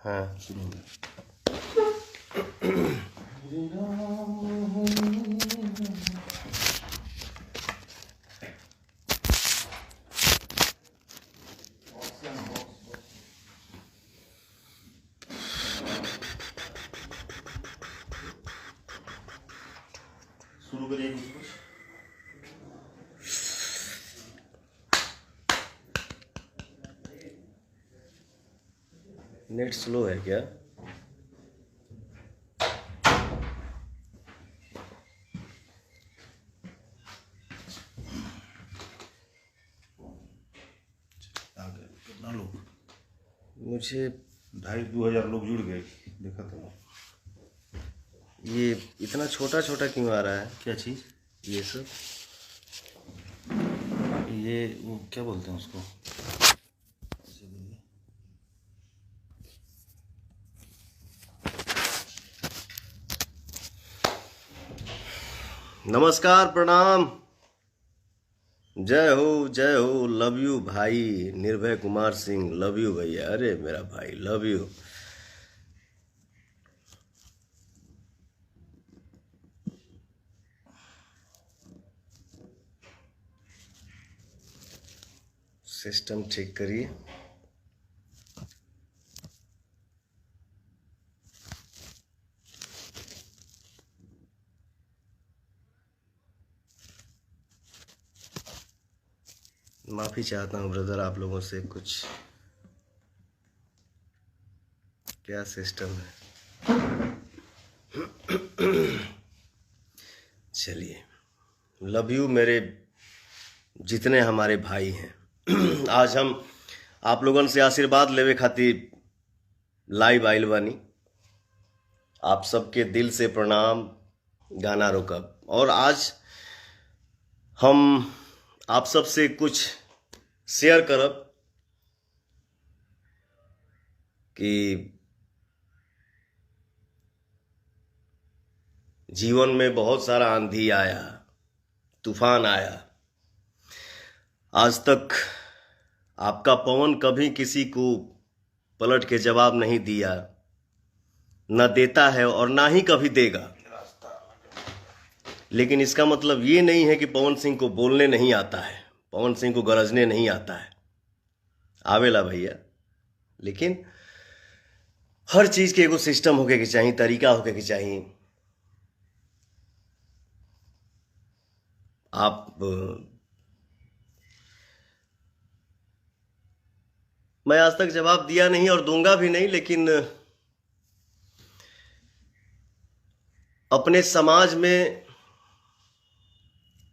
हाँ शुरू हो गया। शुरू करिए कुछ कुछ। नेट स्लो है क्या? आगे कितना लोग? मुझे 2,500 लोग जुड़ गए, देखा तो। ये इतना छोटा छोटा क्यों आ रहा है? क्या चीज़? ये सब ये वो क्या बोलते हैं उसको? नमस्कार, प्रणाम, जय हो, लव यू भाई। निर्भय कुमार सिंह, लव यू भैया। अरे मेरा भाई, लव यू। सिस्टम ठीक करिए। माफी चाहता हूँ ब्रदर, आप लोगों से। कुछ क्या सिस्टम है। चलिए, लव यू मेरे जितने हमारे भाई हैं। आज हम आप लोगन से आशीर्वाद लेवे खातिर लाइव आइल बानी। आप सबके दिल से प्रणाम, गाना रोकब। और आज हम आप सबसे कुछ शेयर करब कि जीवन में बहुत सारा आंधी आया, तूफान आया। आज तक आपका पवन कभी किसी को पलट के जवाब नहीं दिया, न देता है और ना ही कभी देगा। लेकिन इसका मतलब ये नहीं है कि पवन सिंह को बोलने नहीं आता है, पवन सिंह को गरजने नहीं आता है। आवेला भैया, लेकिन हर चीज के एगो सिस्टम होके के चाहिए, तरीका होके के चाहिए। आप मैं आज तक जवाब दिया नहीं और दूंगा भी नहीं, लेकिन अपने समाज में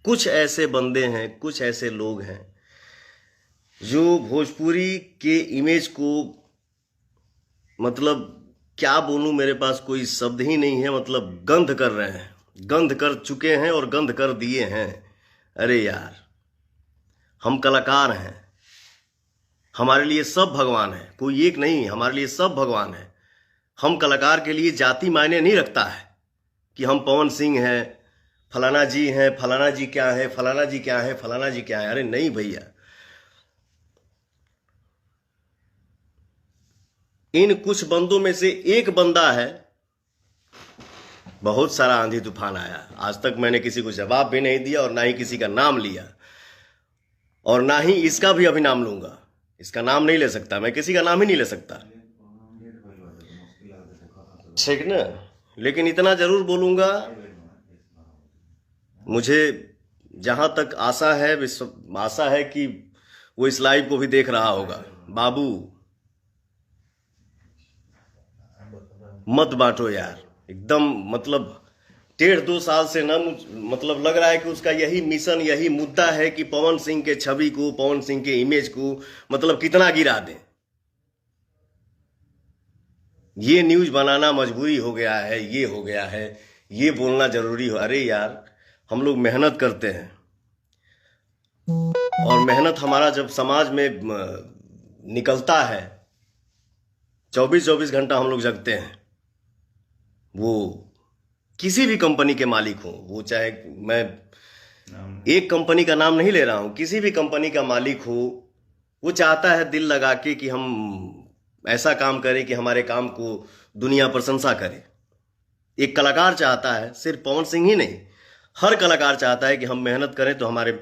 कुछ ऐसे बंदे हैं, कुछ ऐसे लोग हैं जो भोजपुरी के इमेज को, मतलब क्या बोलूं, मेरे पास कोई शब्द ही नहीं है, मतलब गंध कर रहे हैं, गंध कर चुके हैं और गंध कर दिए हैं। अरे यार, हम कलाकार हैं, हमारे लिए सब भगवान है, कोई एक नहीं, हमारे लिए सब भगवान है। हम कलाकार के लिए जाति मायने नहीं रखता है कि हम पवन सिंह हैं, फलाना जी हैं, फलाना जी क्या है, फलाना जी क्या है, फलाना जी क्या है। अरे नहीं भैया, इन कुछ बंदों में से एक बंदा है। बहुत सारा आंधी तूफान आया, आज तक मैंने किसी को जवाब भी नहीं दिया और ना ही किसी का नाम लिया, और ना ही इसका भी अभी नाम लूंगा। इसका नाम नहीं ले सकता, मैं किसी का नाम ही नहीं ले सकता, ठीक ना। लेकिन इतना जरूर बोलूंगा, मुझे जहां तक आशा है, आशा है कि वो इस लाइव को भी देख रहा होगा। बाबू मत बांटो यार, एकदम मतलब 1.5-2 साल से ना, मतलब लग रहा है कि उसका यही मिशन, यही मुद्दा है कि पवन सिंह के छवि को, पवन सिंह के इमेज को मतलब कितना गिरा दें। ये न्यूज बनाना मजबूरी हो गया है, ये हो गया है, ये बोलना जरूरी हो। अरे यार, हम लोग मेहनत करते हैं, और मेहनत हमारा जब समाज में निकलता है, 24-24 घंटा हम लोग जगते हैं। वो किसी भी कंपनी के मालिक हो, वो चाहे, मैं एक कंपनी का नाम नहीं ले रहा हूं, किसी भी कंपनी का मालिक हो, वो चाहता है दिल लगा के कि हम ऐसा काम करें कि हमारे काम को दुनिया प्रशंसा करे। एक कलाकार चाहता है, सिर्फ पवन सिंह ही नहीं, हर कलाकार चाहता है कि हम मेहनत करें तो हमारा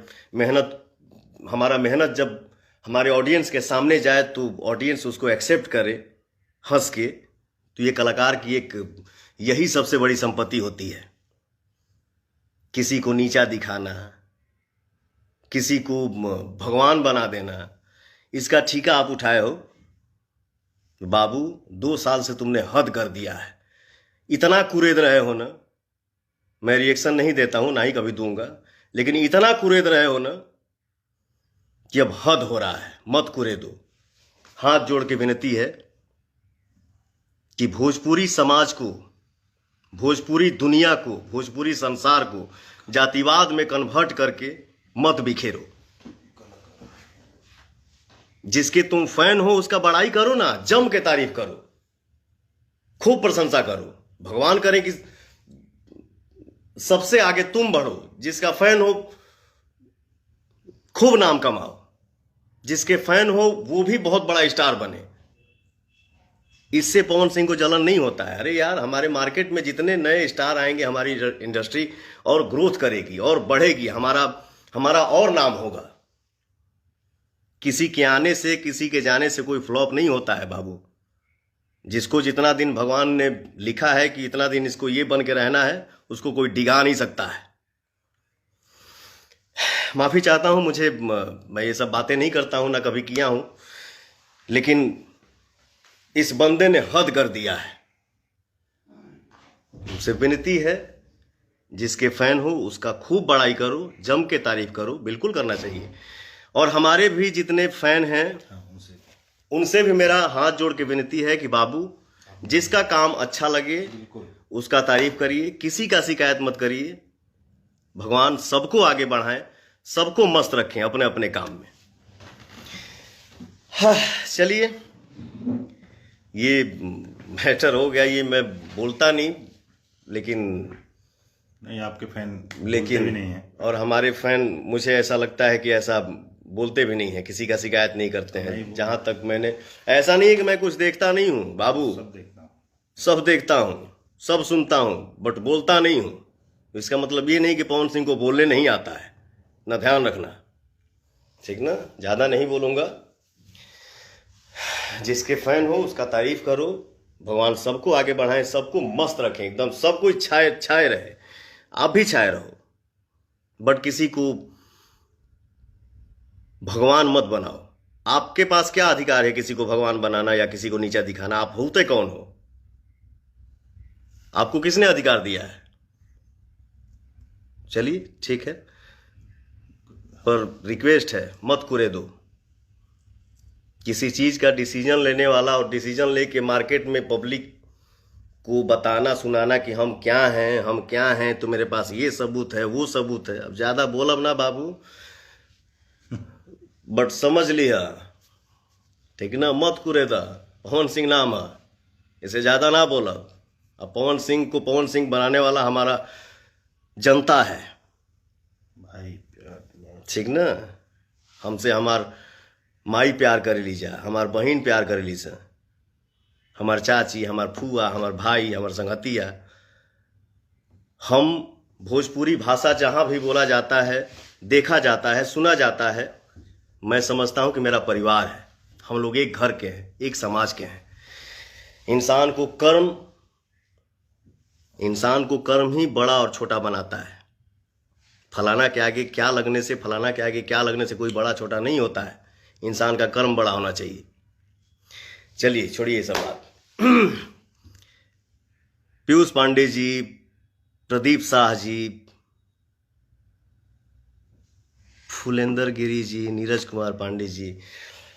मेहनत जब हमारे ऑडियंस के सामने जाए तो ऑडियंस उसको एक्सेप्ट करे हंस के। तो ये कलाकार की एक यही सबसे बड़ी संपत्ति होती है। किसी को नीचा दिखाना, किसी को भगवान बना देना, इसका ठीका आप उठाए हो बाबू। 2 साल से तुमने हद कर दिया है। इतना कुरेद रहे हो ना, मैं रिएक्शन नहीं देता हूं, ना ही कभी दूंगा, लेकिन इतना कुरेद रहे हो ना कि अब हद हो रहा है, मत कुरेदो। हाथ जोड़ के विनती है कि भोजपुरी समाज को, भोजपुरी दुनिया को, भोजपुरी संसार को जातिवाद में कन्वर्ट करके मत बिखेरो। जिसके तुम फैन हो उसका बड़ाई करो ना, जम के तारीफ करो, खूब प्रशंसा करो। भगवान करे कि सबसे आगे तुम बढ़ो। जिसका फैन हो खूब नाम कमाओ, जिसके फैन हो वो भी बहुत बड़ा स्टार बने। इससे पवन सिंह को जलन नहीं होता है। अरे यार, हमारे मार्केट में जितने नए स्टार आएंगे हमारी इंडस्ट्री और ग्रोथ करेगी और बढ़ेगी, हमारा और नाम होगा। किसी के आने से, किसी के जाने से कोई फ्लॉप नहीं होता है बाबू। जिसको जितना दिन भगवान ने लिखा है कि इतना दिन इसको ये बन के रहना है, उसको कोई डिगा नहीं सकता है। माफी चाहता हूं, मैं ये सब बातें नहीं करता हूं, ना कभी किया हूं, लेकिन इस बंदे ने हद कर दिया है। मुझसे विनती है, जिसके फैन हो उसका खूब बड़ाई करो, जम के तारीफ करो, बिल्कुल करना चाहिए। और हमारे भी जितने फैन हैं उनसे भी मेरा हाथ जोड़ के विनती है कि बाबू, जिसका काम अच्छा लगे उसका तारीफ करिए, किसी का शिकायत मत करिए। भगवान सबको आगे बढ़ाएं, सबको मस्त रखें अपने अपने काम में। हाँ, चलिए, ये मैटर हो गया। ये मैं बोलता नहीं, लेकिन नहीं, आपके फैन लेकिन भी नहीं है। और हमारे फैन, मुझे ऐसा लगता है कि ऐसा बोलते भी नहीं है, किसी का शिकायत नहीं करते हैं। जहां तक मैंने, ऐसा नहीं है कि मैं कुछ देखता नहीं हूं बाबू, सब देखता हूँ, सब देखता हूं, सब सुनता हूं, बट बोलता नहीं हूं। इसका मतलब ये नहीं कि पवन सिंह को बोलने नहीं आता है, ना, ध्यान रखना, ठीक ना। ज्यादा नहीं बोलूंगा। जिसके फैन हो उसका तारीफ करो। भगवान सबको आगे बढ़ाएं, सबको मस्त रखें, एकदम सब कुछ छाए रहे। आप भी छाए रहो, बट किसी को भगवान मत बनाओ। आपके पास क्या अधिकार है किसी को भगवान बनाना या किसी को नीचा दिखाना? आप होते कौन हो? आपको किसने अधिकार दिया है? चलिए, ठीक है, पर रिक्वेस्ट है, मत कुरेदो। किसी चीज का डिसीजन लेने वाला और डिसीजन लेके मार्केट में पब्लिक को बताना सुनाना कि हम क्या हैं, तो मेरे पास ये सबूत है, वो सबूत है। अब ज्यादा बोलब ना बाबू, बट समझ लिया, ठीक ना, मत कुरेदा। पवन सिंह नाम है, इसे ज्यादा ना बोलब। अब पवन सिंह को पवन सिंह बनाने वाला हमारा जनता है भाई, ठीक ना। हमसे हमार माई प्यार कर लीजा, हमार बहन प्यार कर लीजा, हमार चाची, हमार फूआ, हमार भाई, हमार संगतिया। हम भोजपुरी भाषा जहां भी बोला जाता है, देखा जाता है, सुना जाता है, मैं समझता हूं कि मेरा परिवार है। हम लोग एक घर के हैं, एक समाज के हैं। इंसान को कर्म ही बड़ा और छोटा बनाता है। फलाना के आगे क्या लगने से, फलाना के आगे क्या लगने से कोई बड़ा छोटा नहीं होता है। इंसान का कर्म बड़ा होना चाहिए। चलिए, छोड़िए ये सब बात। पीयूष पांडे जी, प्रदीप शाह जी, फुलेंदर गिरी जी, नीरज कुमार पांडे जी,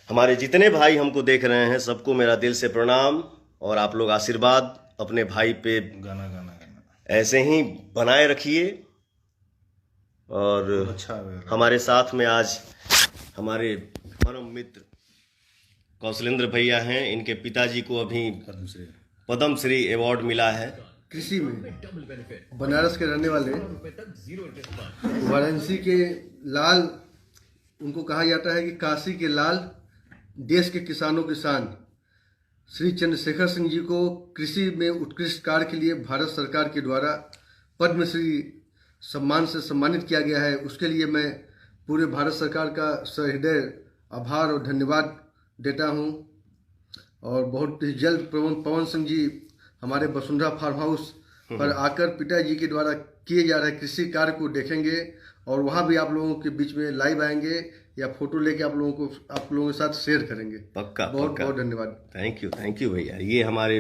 हमारे जितने भाई हमको देख रहे हैं, सबको मेरा दिल से प्रणाम। और आप लोग आशीर्वाद अपने भाई पे गाना ऐसे ही बनाए रखिए। और अच्छा है। हमारे साथ में आज हमारे परम मित्र कौशलेंद्र भैया हैं। इनके पिताजी को अभी पद्म श्री अवार्ड मिला है कृषि में। बनारस के रहने वाले, वाराणसी के लाल, उनको कहा जाता है कि काशी के लाल, देश के किसानों की शान। श्री चंद्रशेखर सिंह जी को कृषि में उत्कृष्ट कार्य के लिए भारत सरकार के द्वारा पद्मश्री सम्मान से सम्मानित किया गया है। उसके लिए मैं पूरे भारत सरकार का सहृदय आभार और धन्यवाद देता हूं। और बहुत ही जल्द पवन सिंह जी हमारे वसुंधरा फार्म हाउस पर आकर पिताजी के द्वारा किए जा रहे कृषि कार्य को देखेंगे और वहां भी आप लोगों के बीच में लाइव आएंगे या फोटो लेके आप लोगों के साथ शेयर करेंगे। पक्का बहुत पक्का। बहुत धन्यवाद। थैंक यू भैया। ये हमारे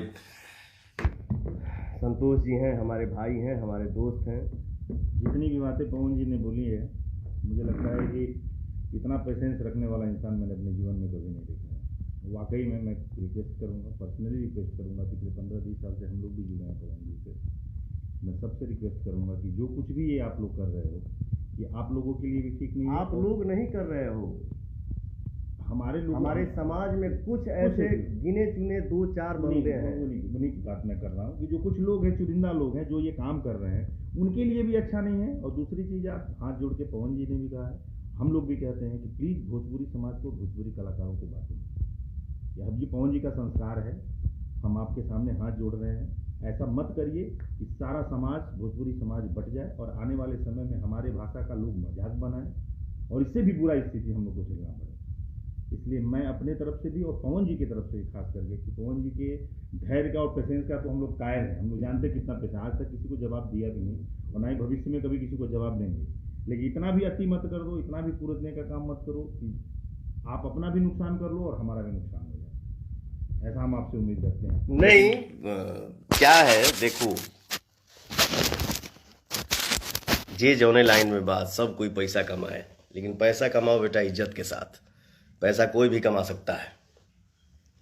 संतोष जी हैं, हमारे भाई हैं, हमारे दोस्त हैं। जितनी भी बातें पवन जी ने बोली है, मुझे लगता है कि इतना पेशेंस रखने वाला इंसान मैंने अपने जीवन में कभी नहीं देखा है। वाकई में मैं रिक्वेस्ट करूंगा, पर्सनली रिक्वेस्ट करूंगा। पिछले 15-20 साल से हम लोग भी जुड़े हैं पवन जी से। मैं सबसे रिक्वेस्ट करूंगा कि जो कुछ भी ये आप लोग कर रहे हो, ये आप लोगों के लिए भी ठीक नहीं है। आप लोग नहीं कर रहे हो, हमारे लोग, हमारे समाज में कुछ ऐसे गिने चुने 2-4 बंदे हैं। उन्हीं की बात मैं कर रहा हूँ कि जो कुछ लोग हैं, चुनिंदा लोग हैं, जो ये काम कर रहे हैं, उनके लिए भी अच्छा नहीं है। और दूसरी चीज़, आप हाथ जोड़ के पवन जी ने भी कहा है, हम लोग भी कहते हैं कि प्लीज़ भोजपुरी समाज को, भोजपुरी कलाकारों को बांटो। यह जी पवन जी का संस्कार है, हम आपके सामने हाथ जोड़ रहे हैं। ऐसा मत करिए कि सारा समाज, भोजपुरी समाज बट जाए और आने वाले समय में हमारे भाषा का लोग मजाक बनाएं और इससे भी बुरा स्थिति हम लोग को झेलना पड़े। इसलिए मैं अपने तरफ से भी और पवन जी की तरफ से भी खास करके, कि पवन जी के धैर्य का और पेशेंस का तो हम लोग कायल हैं। हम लोग जानते कितना पेशेंस, आज तक किसी को जवाब दिया भी नहीं और ना ही भविष्य में कभी किसी को जवाब देंगे। लेकिन इतना भी अति मत कर दो, इतना भी कूदने का काम मत करो कि आप अपना भी नुकसान कर लो और हमारा भी नुकसान हो जाए। ऐसा हम आपसे उम्मीद करते हैं। नहीं, क्या है, देखो, जे जौने लाइन में बात, सब कोई पैसा कमाए, लेकिन पैसा कमाओ बेटा इज्जत के साथ। पैसा कोई भी कमा सकता है,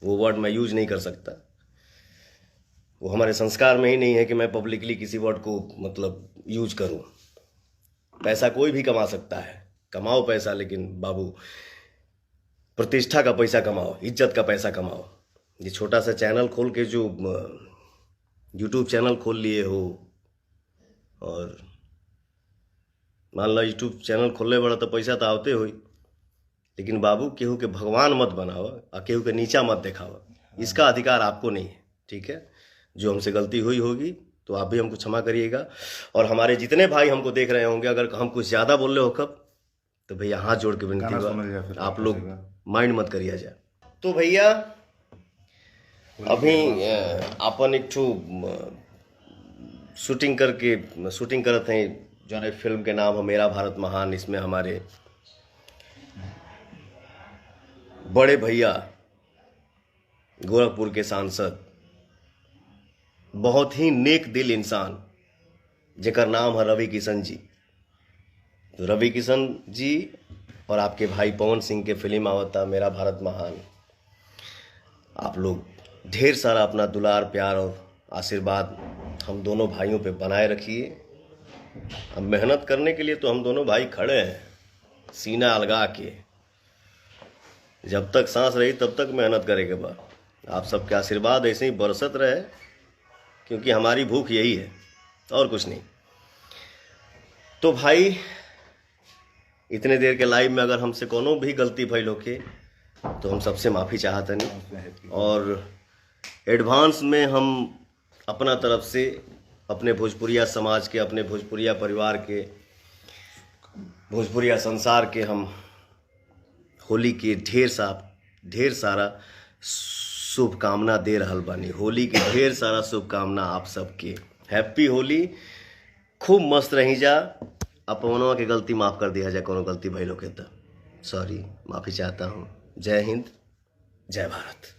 वो वर्ड मैं यूज नहीं कर सकता। वो हमारे संस्कार में ही नहीं है कि मैं पब्लिकली किसी वर्ड को मतलब यूज करूं। पैसा कोई भी कमा सकता है, कमाओ पैसा, लेकिन बाबू प्रतिष्ठा का पैसा कमाओ, इज्जत का पैसा कमाओ। ये छोटा सा चैनल खोल के जो यूट्यूब चैनल खोल लिए हो, और मान लो यूट्यूब चैनल खोलने बड़ा तो पैसा तो आवते हो, लेकिन बाबू केहू के भगवान मत बनाओ और केहू के नीचा मत दिखाओ। इसका अधिकार आपको नहीं है, ठीक है। जो हमसे गलती हुई होगी तो आप भी हमको क्षमा करिएगा। और हमारे जितने भाई हमको देख रहे होंगे, अगर हम कुछ ज़्यादा बोल रहे हो कब, तो भैया हाथ जोड़ के विनती है, आप लोग माइंड मत करिए जाए। तो भैया अभी अपन एक ठो शूटिंग करते हैं, जो है फिल्म के नाम है मेरा भारत महान। इसमें हमारे बड़े भैया गोरखपुर के सांसद, बहुत ही नेक दिल इंसान, जेकर नाम है रवि किशन जी। तो रवि किशन जी और आपके भाई पवन सिंह के फिल्म आवता मेरा भारत महान। आप लोग ढेर सारा अपना दुलार, प्यार और आशीर्वाद हम दोनों भाइयों पे बनाए रखिए। अब मेहनत करने के लिए तो हम दोनों भाई खड़े हैं, सीना अलगा के। जब तक सांस रही तब तक मेहनत करेंगे बा। आप सबके आशीर्वाद ऐसे ही बरसत रहे, क्योंकि हमारी भूख यही है और कुछ नहीं। तो भाई इतने देर के लाइव में अगर हमसे कोनो भी गलती भइल होके तो हम सबसे माफ़ी चाहते नहीं। और एडवांस में हम अपना तरफ से अपने भोजपुरिया समाज के, अपने भोजपुरिया परिवार के, भोजपुरिया संसार के हम होली के ढेर सारा शुभकामना दे रहल बानी। होली के ढेर सारा शुभकामना आप सबके। हैप्पी होली, खूब मस्त रही जा। अपनों के गलती माफ़ कर दिया जाए, कोनो गलती भइल होके तो सॉरी, माफ़ी चाहता हूँ। जय हिंद, जय भारत।